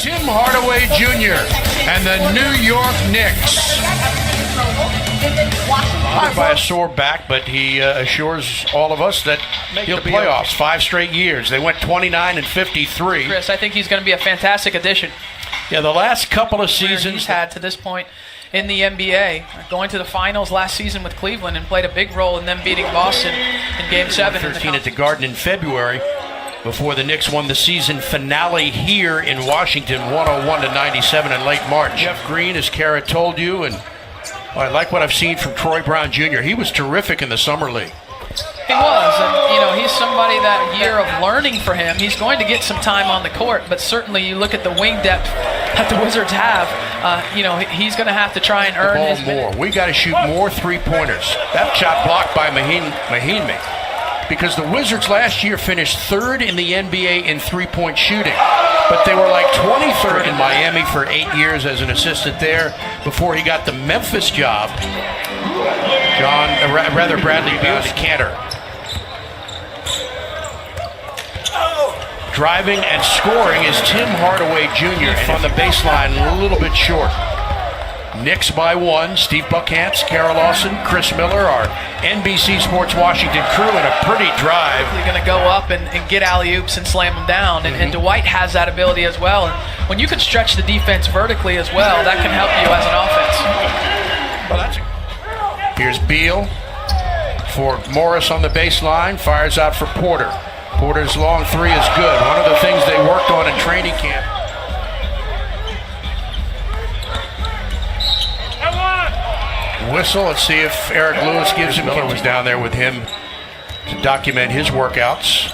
Tim Hardaway Jr. and the New York Knicks. By a sore back, but he assures all of us that he'll playoffs 5 straight years. They went 29 and 53. Chris, I think he's going to be a fantastic addition. Yeah, the last couple of seasons he's had to this point in the NBA, going to the finals last season with Cleveland and played a big role in them beating Boston in Game 7. 13 at the Garden in February before the Knicks won the season finale here in Washington, 101-97 in late March. Jeff Green, as Kara told you, and I like what I've seen from Troy Brown Jr. He was terrific in the Summer League. He was, and he's somebody that year of learning for him. He's going to get some time on the court, but certainly you look at the wing depth that the Wizards have. He's going to have to try and earn his more. We got to shoot more three-pointers. That shot blocked by Mahinmi, because the Wizards last year finished 3rd in the NBA in three-point shooting, but they were like 23rd in Miami for 8 years as an assistant there before he got the Memphis job. Bradley Beal to Cantor. Driving and scoring is Tim Hardaway Jr. on the baseline, a little bit short. Knicks by 1. Steve Buckhantz, Kara Lawson, Chris Miller, our NBC Sports Washington crew, in a pretty drive. They're going to go up and get alley-oops and slam them down, and Dwight has that ability as well. And when you can stretch the defense vertically as well, that can help you as an offense. Here's Beal for Morris on the baseline, fires out for Porter. Porter's long three is good. One of the things they worked on in training camp. Whistle. Let's see if Eric Lewis gives him. Miller was down there with him to document his workouts.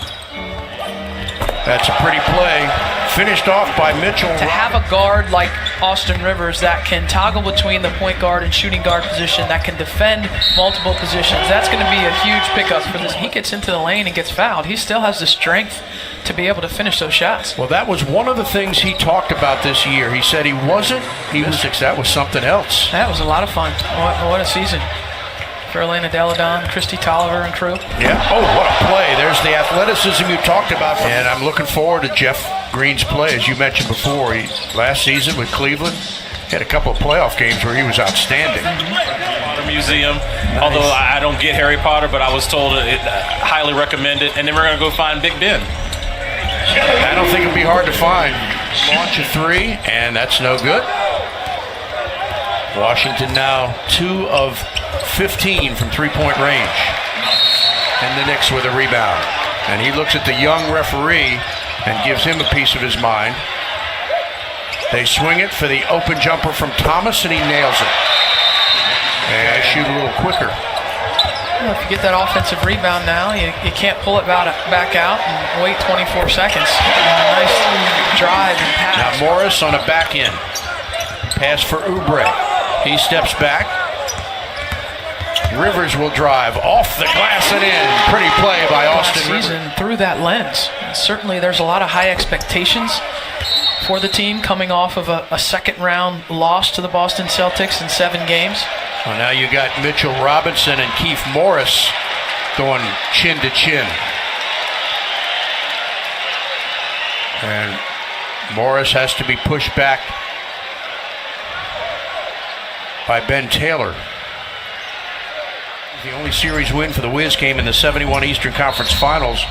That's a pretty play. Finished off by Mitchell. To have a guard like Austin Rivers that can toggle between the point guard and shooting guard position, that can defend multiple positions, that's going to be a huge pickup for this. He gets into the lane and gets fouled. He still has the strength to be able to finish those shots. Well, that was one of the things he talked about this year. He said he was that was something else. That was a lot of fun. What a season for Elena Deladon, Christy Tolliver, and crew. Yeah. Oh, what a play. There's the athleticism you talked about. And I'm looking forward to Jeff Green's play, as you mentioned before. Last season with Cleveland, he had a couple of playoff games where he was outstanding. Potter Museum. Nice. Although I don't get Harry Potter, but I was told it highly recommend it. And then we're going to go find Big Ben. I don't think it'll be hard to find. Launch a three, and that's no good. Washington now 2 of 15 from three-point range. And the Knicks with a rebound. And he looks at the young referee and gives him a piece of his mind. They swing it for the open jumper from Thomas, and he nails it. And shoot a little quicker. Well, if you get that offensive rebound now, you can't pull it back out and wait 24 seconds. Nice drive and pass. Now Morris on a back end. Pass for Oubre. He steps back. Rivers will drive off the glass and in. Pretty play by Austin Rivers. Season through that lens. Certainly there's a lot of high expectations for the team coming off of a second-round loss to the Boston Celtics in 7 games. Well, now you got Mitchell Robinson and Keith Morris going chin to chin. And Morris has to be pushed back by Ben Taylor. The only series win for the Wiz came in the 71 Eastern Conference Finals,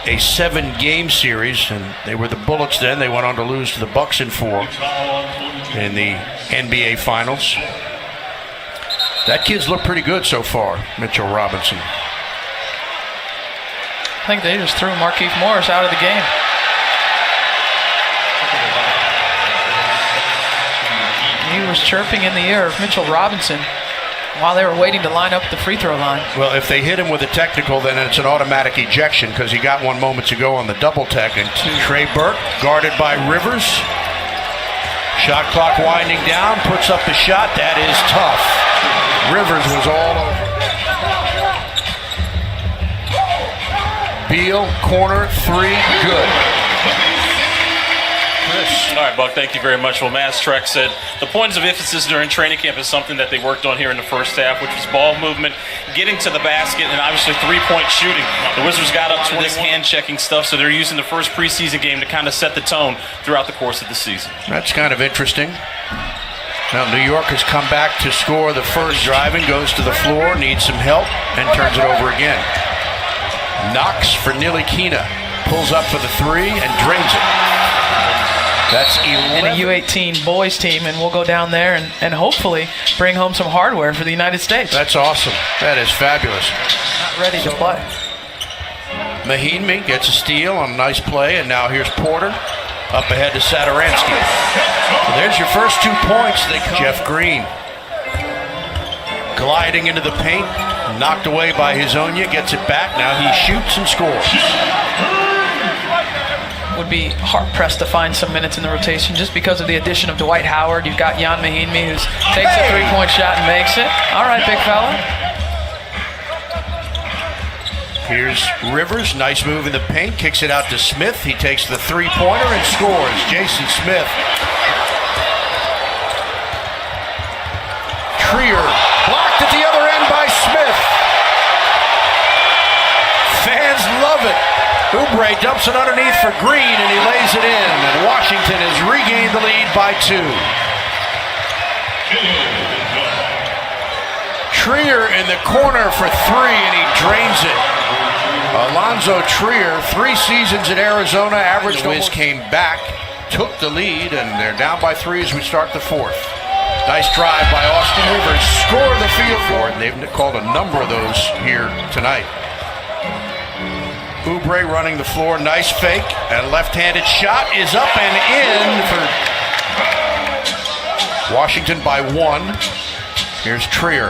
a 7-game series, and they were the Bullets then. They went on to lose to the Bucks in 4 in the NBA Finals. That kid's looked pretty good so far, Mitchell Robinson. I think they just threw Markieff Morris out of the game. He was chirping in the ear of Mitchell Robinson while they were waiting to line up at the free throw line. Well, if they hit him with a technical, then it's an automatic ejection because he got one moments ago on the double tech. And Trey Burke, guarded by Rivers. Shot clock winding down, puts up the shot. That is tough. Rivers was all over. Beal, corner, 3, good. Chris, All right, Buck, thank you very much. Well, Mass Trek said the points of emphasis during training camp is something that they worked on here in the first half, which was ball movement, getting to the basket, and obviously three-point shooting. The Wizards got up to this hand-checking stuff, so they're using the first preseason game to kind of set the tone throughout the course of the season. That's kind of interesting. Now, New York has come back to score the first driving, goes to the floor, needs some help, and turns it over again. Knox for Nilikina. Pulls up for the three and drains it. That's 11. And a U18 boys team, and we'll go down there and hopefully bring home some hardware for the United States. That's awesome. That is fabulous. Not ready to play. Mahinmi gets a steal on a nice play, and now here's Porter up ahead to Satoransky. So there's your first 2 points. Jeff Green gliding into the paint, knocked away by Hezonja, gets it back. Now he shoots and scores. Would be hard-pressed to find some minutes in the rotation just because of the addition of Dwight Howard. You've got Jan Mahinmi who takes a three-point shot and makes it. All right, big fella. Here's Rivers, nice move in the paint, kicks it out to Smith. He takes the three-pointer and scores. Jason Smith. Trier, blocked at the other end by Smith. Fans love it. Oubre dumps it underneath for Green, and he lays it in. And Washington has regained the lead by 2. Trier in the corner for 3, and he drains it. Alonzo Trier, 3 seasons in Arizona, averaged. The Wiz came back, took the lead, and they're down by 3 as we start the 4th. Nice drive by Austin Rivers. Score the field for it. They've called a number of those here tonight. Oubre running the floor. Nice fake. And left-handed shot is up and in for Washington by 1. Here's Trier.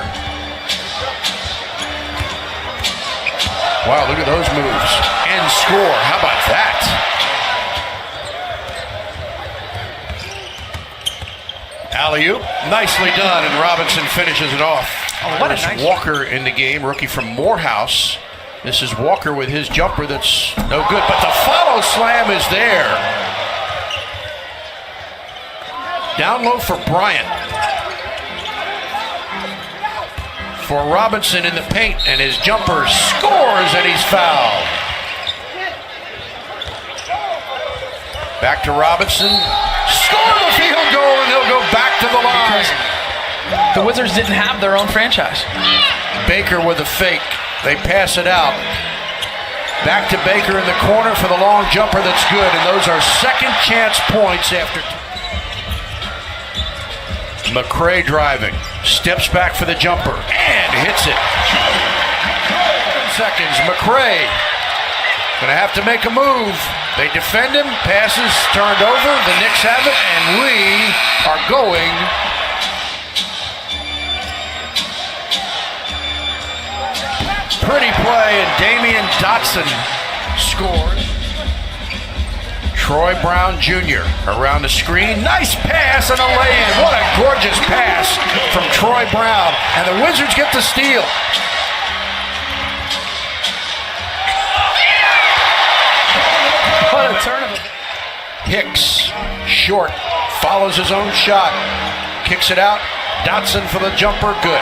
Wow, look at those moves. And score. How about that? Alley-oop. Nicely done, and Robinson finishes it off. Oh, what a nice Walker in the game, rookie from Morehouse. This is Walker with his jumper that's no good, but the follow slam is there. Down low for Bryant. For Robinson in the paint, and his jumper scores, and he's fouled. Back to Robinson. Score the field goal, and he'll go back to the line. The Wizards didn't have their own franchise. Baker with a fake. They pass it out. Back to Baker in the corner for the long jumper that's good, and those are second chance points after. McRae driving, steps back for the jumper, and hits it. 7 seconds, McRae gonna have to make a move. They defend him, passes turned over, the Knicks have it, and we are going pretty play, and Damian Dotson scores. Troy Brown Jr. around the screen. Nice pass and a lay-in. What a gorgeous pass from Troy Brown. And the Wizards get the steal. What a turn. Hicks, short, follows his own shot. Kicks it out. Dotson for the jumper, good.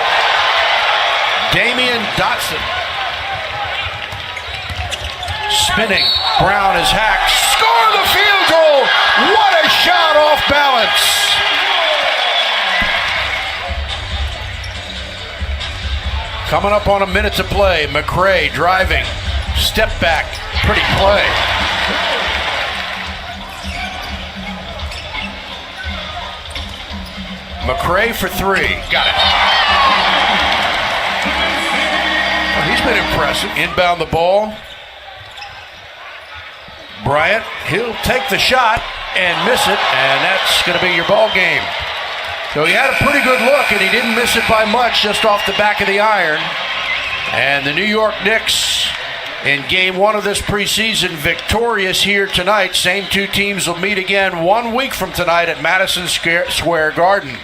Damian Dotson. Spinning. Brown is hacked. Score the field goal! What a shot off balance! Coming up on a minute to play. McRae driving. Step back. Pretty play. McRae for 3. Got it. Well, he's been impressive. Inbound the ball. Bryant, he'll take the shot and miss it, and that's going to be your ball game. So he had a pretty good look, and he didn't miss it by much, just off the back of the iron. And the New York Knicks, in game 1 of this preseason, victorious here tonight. Same 2 teams will meet again 1 week from tonight at Madison Square Garden.